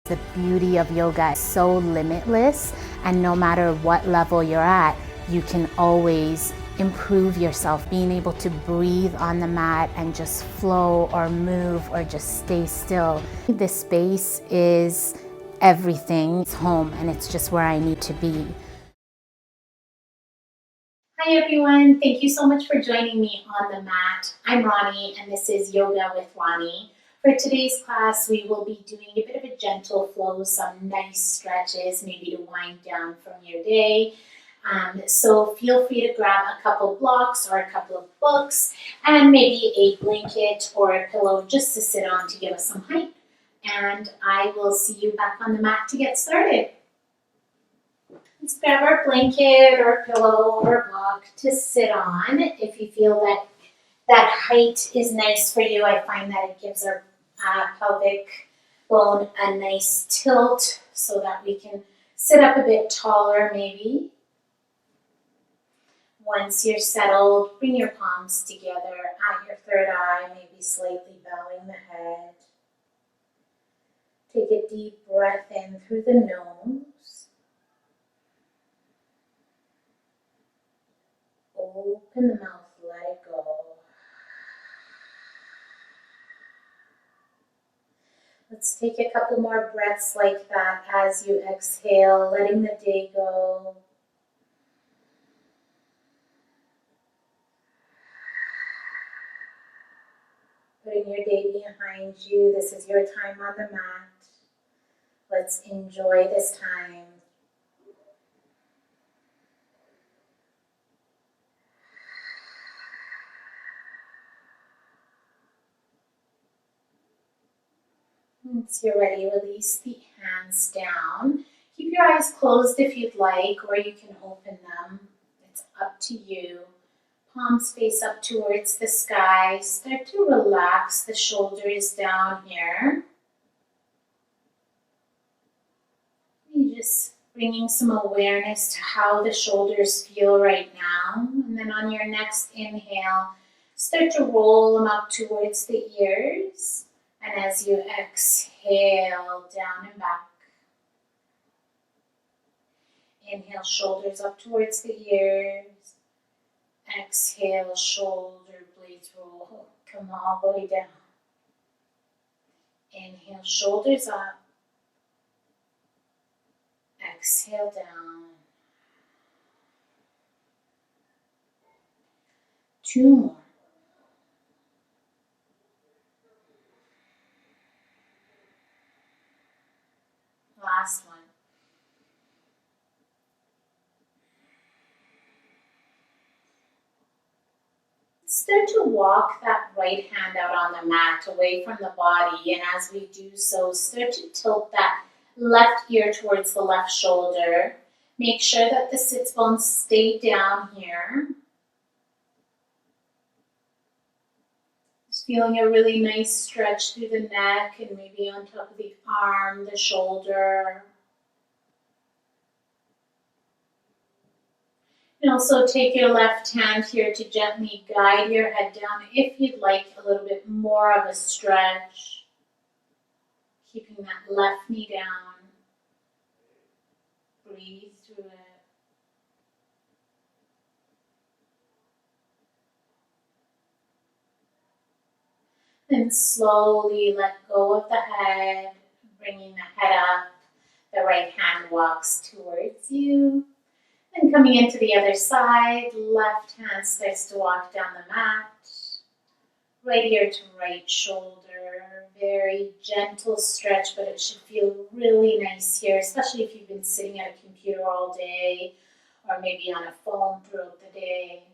The beauty of yoga is so limitless, and no matter what level you're at, you can always improve yourself. Being able to breathe on the mat and just flow or move or just stay still. This space is everything. It's home, and it's just where I need to be. Hi everyone, thank you so much for joining me on the mat. I'm Ronnie and this is Yoga with Ronnie. For today's class, we will be doing a bit of a gentle flow, some nice stretches, maybe to wind down from your day. So feel free to grab a couple blocks or a couple of books and maybe a blanket or a pillow just to sit on to give us some height. And I will see you back on the mat to get started. Let's grab our blanket or pillow or block to sit on. If you feel that height is nice for you, I find that it gives our pelvic bone a nice tilt so that we can sit up a bit taller maybe. Once you're settled, bring your palms together at your third eye, maybe slightly bowing the head. Take a deep breath in through the nose. Open the mouth, let it go. Let's take a couple more breaths like that as you exhale, letting the day go. Putting your day behind you. This is your time on the mat. Let's enjoy this time. Once you're ready, release the hands down. Keep your eyes closed if you'd like, or you can open them. It's up to you. Palms face up towards the sky. Start to relax the shoulders down here. You're just bringing some awareness to how the shoulders feel right now. And then on your next inhale, start to roll them up towards the ears. And as you exhale, down and back. Inhale, shoulders up towards the ears. Exhale, shoulder blades roll. Come all the way down. Inhale, shoulders up. Exhale, down. 2 more. Last one. Start to walk that right hand out on the mat away from the body, and as we do so, start to tilt that left ear towards the left shoulder. Make sure that the sits bones stay down here. Just feeling a really nice stretch through the neck and maybe on top of the arm, the shoulder. And also take your left hand here to gently guide your head down if you'd like a little bit more of a stretch. Keeping that left knee down. Breathe through it. Then slowly let go of the head, bringing the head up. The right hand walks towards you. Then coming into the other side, left hand starts to walk down the mat. Right ear to right shoulder. Very gentle stretch, but it should feel really nice here, especially if you've been sitting at a computer all day or maybe on a phone throughout the day.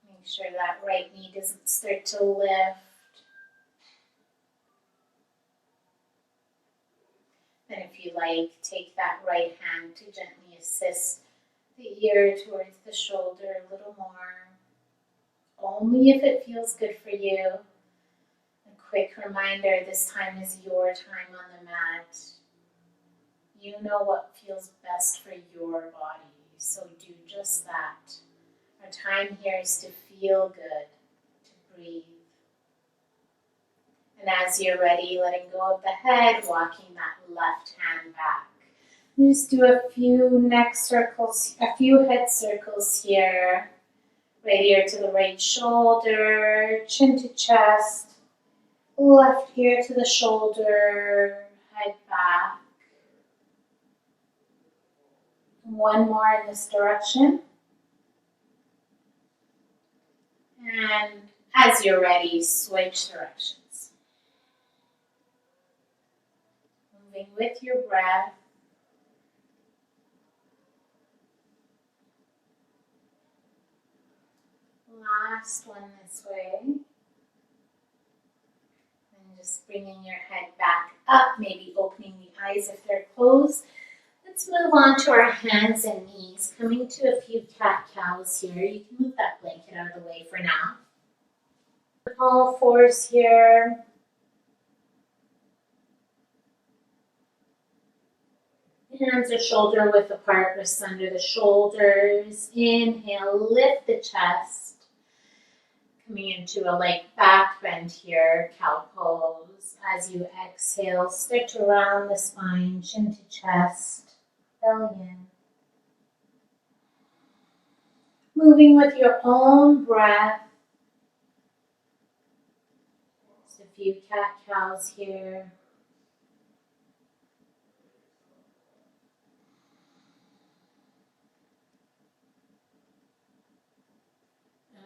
Make sure that right knee doesn't start to lift. And if you like, take that right hand to gently assist the ear towards the shoulder a little more. Only if it feels good for you. A quick reminder, this time is your time on the mat. You know what feels best for your body, so do just that. Our time here is to feel good, to breathe. And as you're ready, letting go of the head, walking that left hand back. Just do a few neck circles, a few head circles here. Right ear to the right shoulder, chin to chest, left ear to the shoulder, head back. One more in this direction. And as you're ready, switch directions. Moving with your breath. Last one this way. And just bringing your head back up, maybe opening the eyes if they're closed. Let's move on to our hands and knees, coming to a few cat-cows here. You can move that blanket out of the way for now. All fours here. Hands are shoulder width apart, wrists under the shoulders. Inhale, lift the chest. Coming into a light back bend here, cow pose. As you exhale, start to round the spine, chin to chest, belly in. Moving with your own breath. Just a few cat-cows here.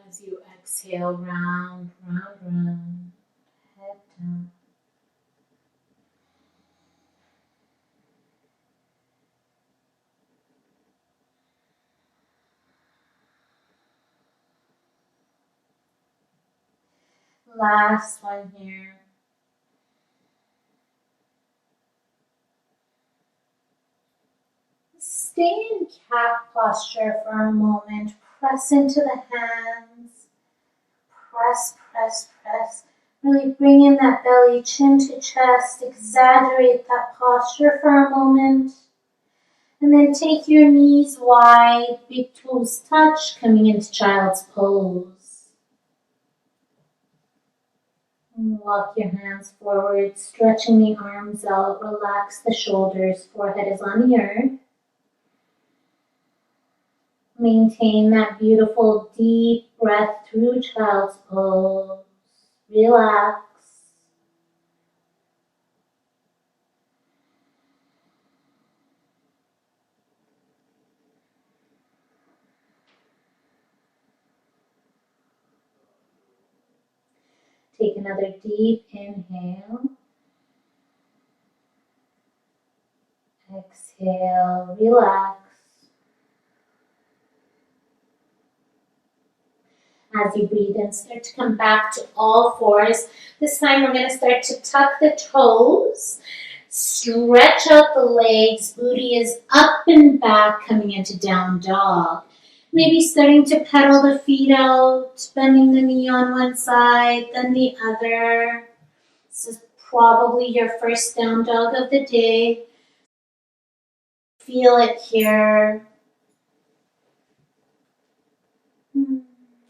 As you exhale, round, round, round, head down. Last one here. Stay in cat posture for a moment. Press into the hands. Press, press, press. Really bring in that belly, chin to chest. Exaggerate that posture for a moment. And then take your knees wide, big toes touch, coming into child's pose. And walk your hands forward, stretching the arms out. Relax the shoulders, forehead is on the earth. Maintain that beautiful deep breath through child's pose. Relax. Take another deep inhale. Exhale, relax. As you breathe in, start to come back to all fours. This time we're going to start to tuck the toes, stretch out the legs, booty is up and back, coming into down dog. Maybe starting to pedal the feet out, bending the knee on one side, then the other. This is probably your first down dog of the day. Feel it here.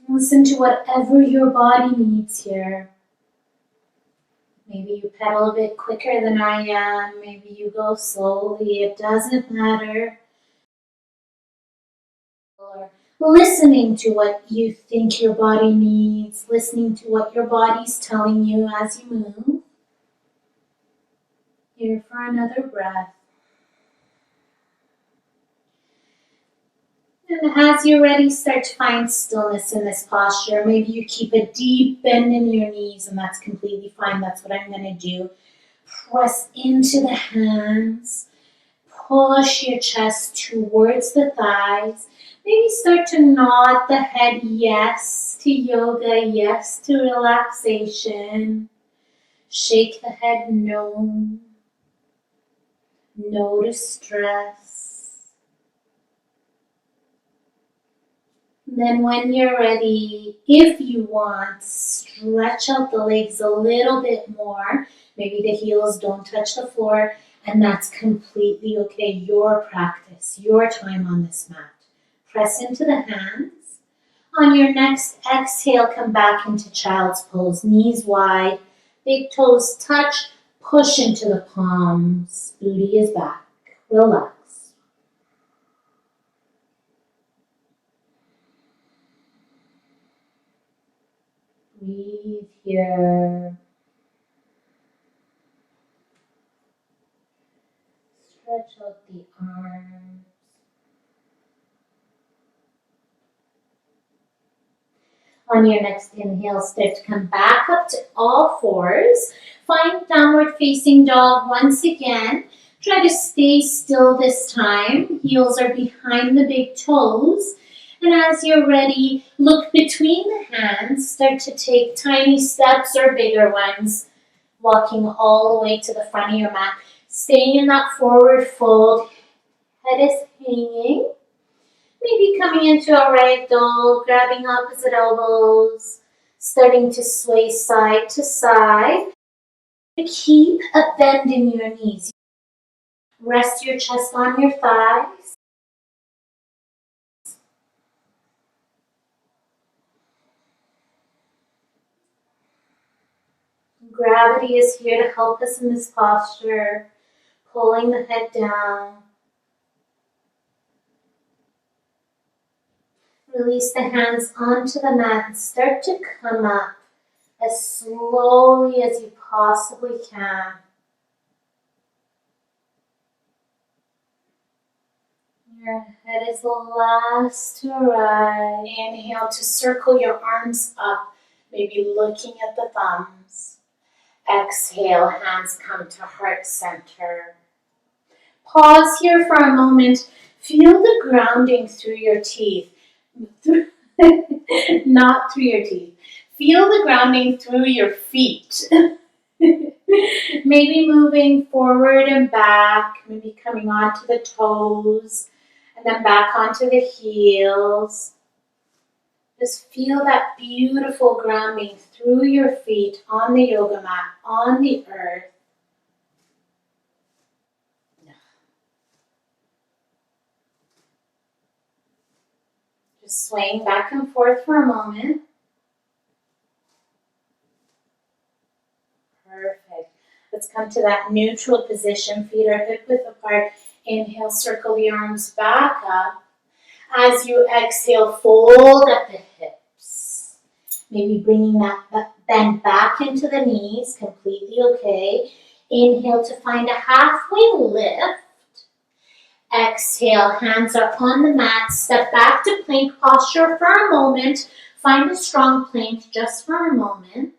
Listen to whatever your body needs here. Maybe you pedal a bit quicker than I am. Maybe you go slowly. It doesn't matter. Or listening to what you think your body needs. Listening to what your body's telling you as you move. Here for another breath. And as you're ready, start to find stillness in this posture. Maybe you keep a deep bend in your knees, and that's completely fine. That's what I'm going to do. Press into the hands. Push your chest towards the thighs. Maybe start to nod the head yes to yoga, yes to relaxation. Shake the head no. No to stress. Then when you're ready, if you want, stretch out the legs a little bit more. Maybe the heels don't touch the floor, and that's completely okay. Your practice, your time on this mat. Press into the hands. On your next exhale, come back into child's pose. Knees wide, Big toes touch, push into the palms. Booty is back. Relax. Breathe here. Stretch out the arms. On your next inhale, start to come back up to all fours. Find downward facing dog once again. Try to stay still this time. Heels are behind the big toes. And as you're ready, look between the hands. Start to take tiny steps or bigger ones. Walking all the way to the front of your mat. Staying in that forward fold. Head is hanging. Maybe coming into a ragdoll, grabbing opposite elbows, starting to sway side to side. Keep a bend in your knees. Rest your chest on your thighs. Gravity is here to help us in this posture, pulling the head down. Release the hands onto the mat and start to come up as slowly as you possibly can. Your head is the last to rise. Inhale to circle your arms up, maybe looking at the thumbs. Exhale, hands come to heart center. Pause here for a moment. Feel the grounding through your teeth. Not through your teeth. Feel the grounding through your feet. Maybe moving forward and back, maybe coming onto the toes, and then back onto the heels. Just feel that beautiful grounding through your feet on the yoga mat, on the earth. Just swaying back and forth for a moment. Perfect. Let's come to that neutral position. Feet are hip width apart. Inhale, circle the arms back up. As you exhale, fold at the hips. Maybe bringing that bend back into the knees. Completely okay. Inhale to find a halfway lift. Exhale, hands up on the mat. Step back to plank posture for a moment. Find a strong plank just for a moment.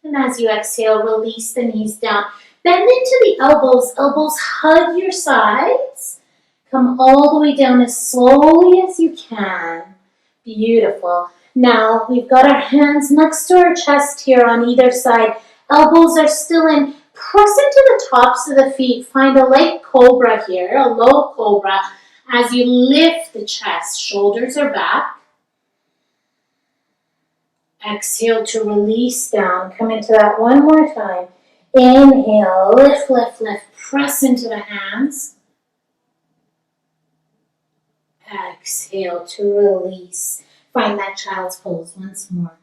And as you exhale, release the knees down. Bend into the elbows. Elbows hug your sides. Come all the way down as slowly as you can. Beautiful. Now, we've got our hands next to our chest here on either side. Elbows are still in. Press into the tops of the feet. Find a light cobra here, a low cobra. As you lift the chest, shoulders are back. Exhale to release down. Come into that one more time. Inhale, lift, lift, lift. Press into the hands. Exhale to release. Find that child's pose once more.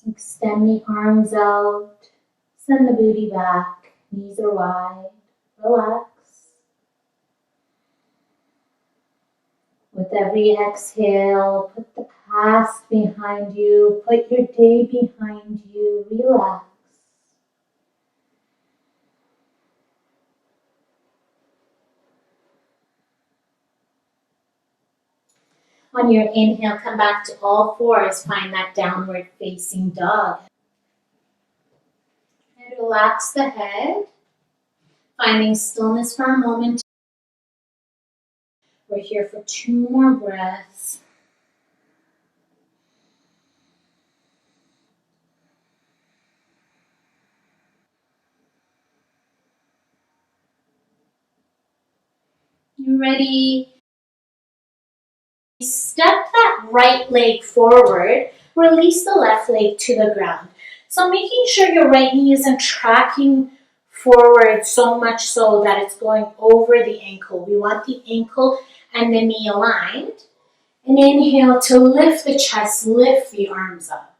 Extend the arms out. Send the booty back. Knees are wide. Relax. With every exhale, put the past behind you. Put your day behind you. Relax. On your inhale, come back to all fours. Find that downward facing dog. And relax the head. Finding stillness for a moment. We're here for 2 more breaths. You ready? Step that right leg forward. Release the left leg to the ground. So making sure your right knee isn't tracking forward so much so that it's going over the ankle. We want the ankle and the knee aligned. And inhale to lift the chest, lift the arms up.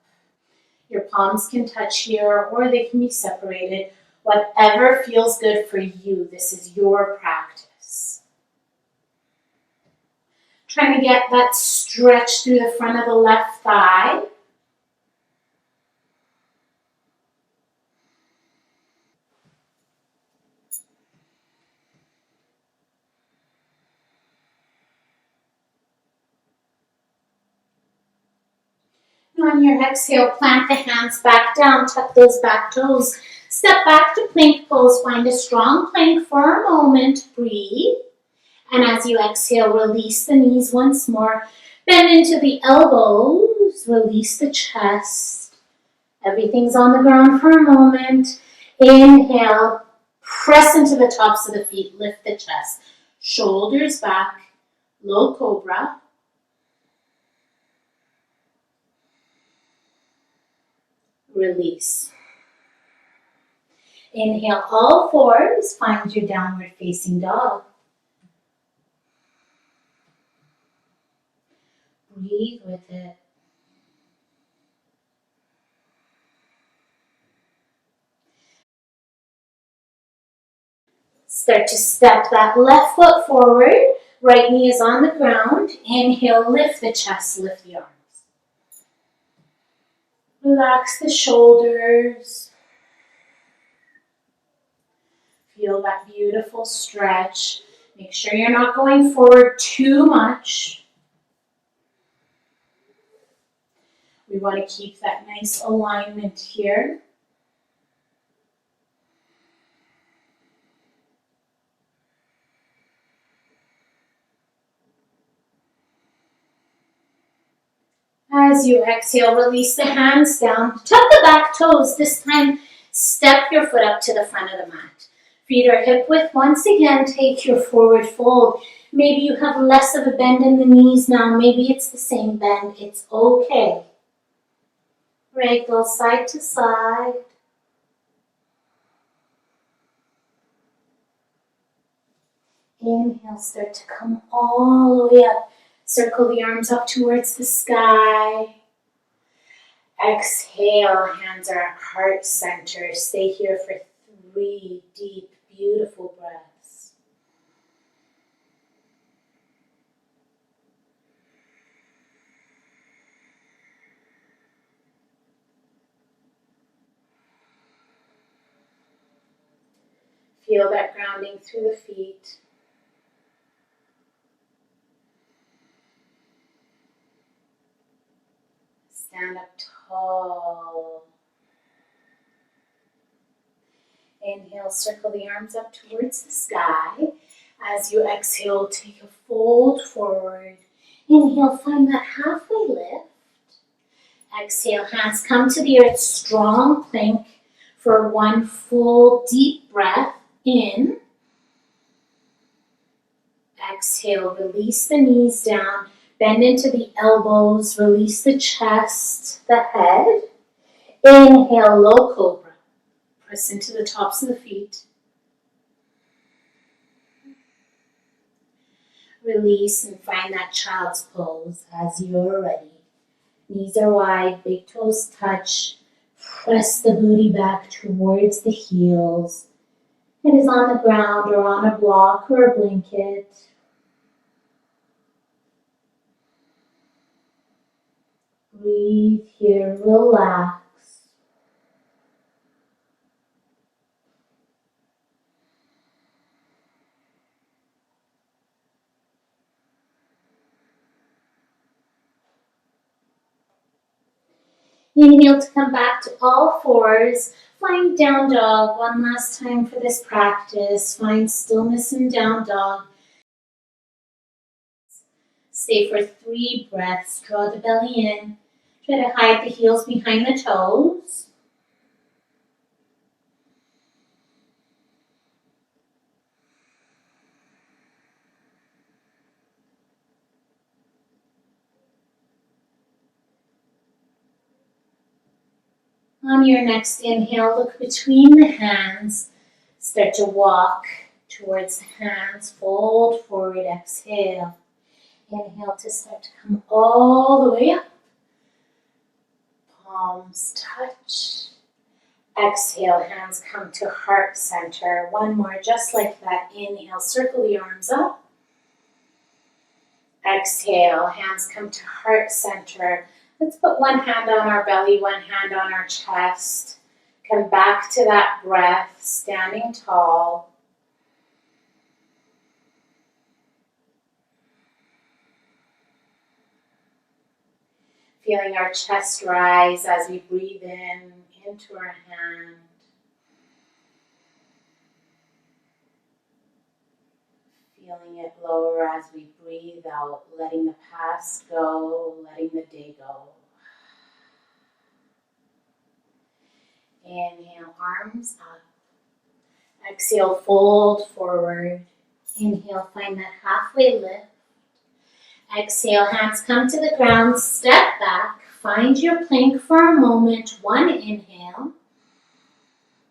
Your palms can touch here or they can be separated. Whatever feels good for you, this is your practice. Trying to get that stretch through the front of the left thigh. On your exhale, plant the hands back down, tuck those back toes. Step back to plank pose. Find a strong plank for a moment. Breathe. And as you exhale, release the knees once more. Bend into the elbows. Release the chest. Everything's on the ground for a moment. Inhale. Press into the tops of the feet. Lift the chest. Shoulders back. Low cobra. Release. Inhale, all fours. Find your downward facing dog. Breathe with it. Start to step that left foot forward. Right knee is on the ground. Inhale, lift the chest, lift the arms. Relax the shoulders. Feel that beautiful stretch. Make sure you're not going forward too much. We want to keep that nice alignment here. As you exhale, release the hands down. Tuck the back toes. This time, step your foot up to the front of the mat. Feet are hip width. Once again, take your forward fold. Maybe you have less of a bend in the knees now. Maybe it's the same bend. It's okay. Ragdoll side to side. Inhale, start to come all the way up. Circle the arms up towards the sky. Exhale, hands are at heart center. Stay here for 3 deep, beautiful breaths. Feel that grounding through the feet. Stand up tall. Inhale, circle the arms up towards the sky. As you exhale, take a fold forward. Inhale, find that halfway lift. Exhale, hands come to the earth, strong plank for 1 full deep breath in. Exhale, release the knees down. Bend into the elbows, release the chest, the head. Inhale, low cobra. Press into the tops of the feet. Release and find that child's pose as you're ready. Knees are wide, big toes touch. Press the booty back towards the heels. It is on the ground or on a block or a blanket. Breathe here, relax. Inhale to come back to all fours. Find down dog one last time for this practice. Find stillness in down dog. Stay for 3 breaths. Draw the belly in. Try to hide the heels behind the toes. On your next inhale, look between the hands. Start to walk towards the hands. Fold forward, exhale. Inhale to start to come all the way up. Palms touch. Exhale, hands come to heart center. One more, just like that. Inhale, circle the arms up. Exhale, hands come to heart center. Let's put one hand on our belly, one hand on our chest. Come back to that breath, standing tall. Feeling our chest rise as we breathe in into our hand. Feeling it lower as we breathe out, letting the past go, letting the day go. Inhale, arms up. Exhale, fold forward. Inhale, find that halfway lift. Exhale, hands come to the ground, step back. Find your plank for a moment. One inhale.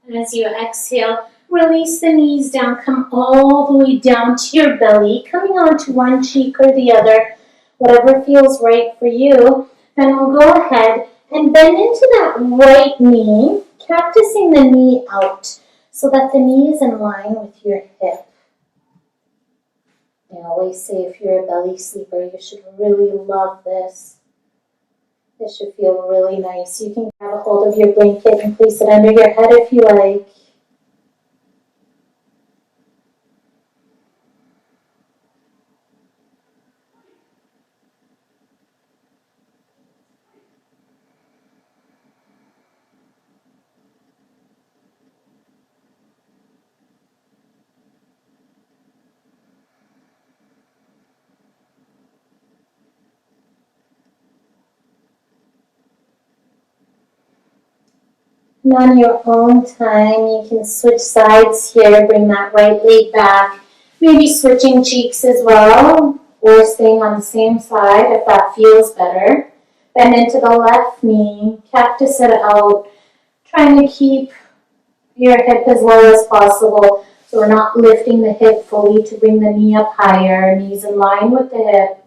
And as you exhale, release the knees down. Come all the way down to your belly, coming onto one cheek or the other, whatever feels right for you. Then we'll go ahead and bend into that right knee, cactusing the knee out so that the knee is in line with your hip. I always say if you're a belly sleeper, you should really love this. This should feel really nice. You can grab a hold of your blanket and place it under your head if you like. And on your own time, you can switch sides here, bring that right leg back, maybe switching cheeks as well, or staying on the same side if that feels better. Bend into the left knee, cactus it out, trying to keep your hip as low as possible, so we're not lifting the hip fully to bring the knee up higher, knees in line with the hip.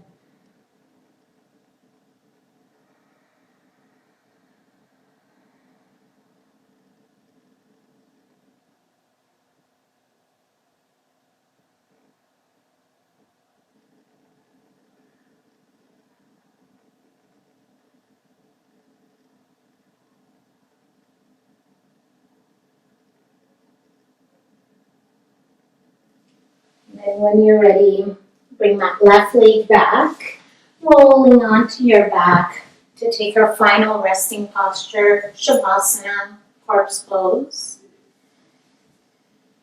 And when you're ready, bring that left leg back, rolling onto your back to take our final resting posture, Shavasana, corpse pose.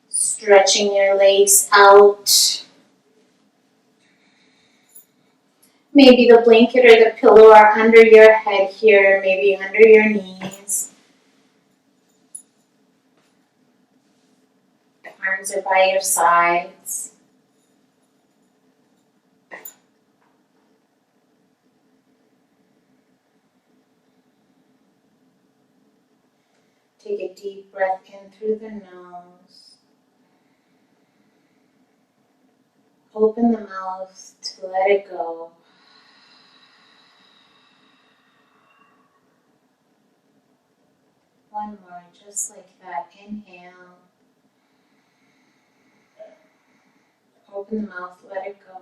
Stretching your legs out. Maybe the blanket or the pillow are under your head here, maybe under your knees. The arms are by your sides. Take a deep breath in through the nose. Open the mouth to let it go. One more, just like that. Inhale. Open the mouth, let it go.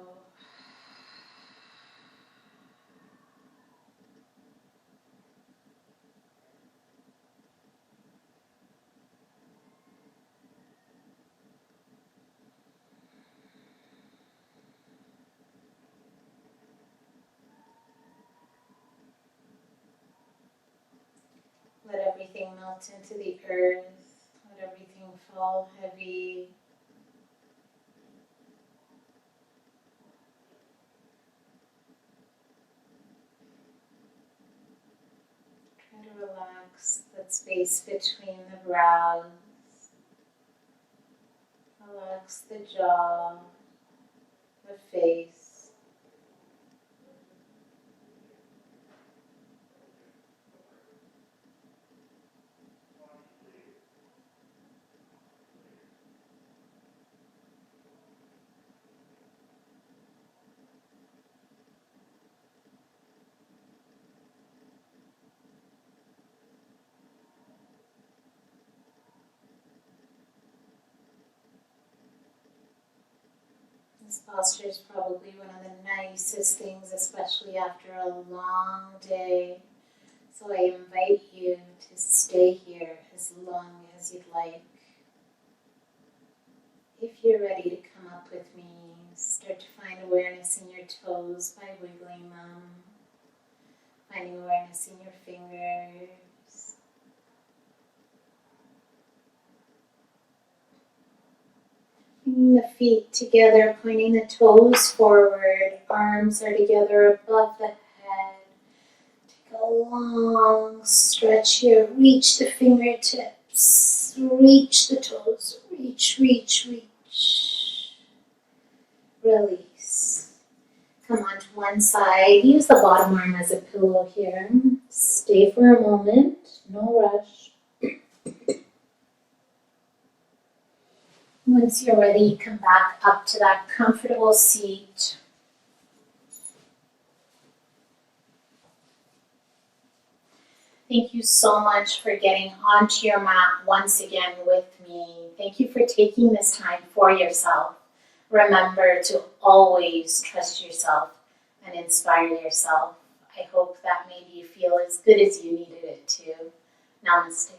Let everything melt into the earth. Let everything fall heavy. Try to relax that space between the brows. Relax the jaw, the face. This posture is probably one of the nicest things, especially after a long day. So I invite you to stay here as long as you'd like. If you're ready to come up with me, start to find awareness in your toes by wiggling them, finding awareness in your fingers. Bringing the feet together, pointing the toes forward, arms are together above the head. Take a long stretch here, reach the fingertips, reach the toes, reach. Release. Come onto one side. Use the bottom arm as a pillow here. Stay for a moment. No rush. Once you're ready, come back up to that comfortable seat. Thank you so much for getting onto your mat once again with me. Thank you for taking this time for yourself. Remember to always trust yourself and inspire yourself. I hope that made you feel as good as you needed it to. Namaste.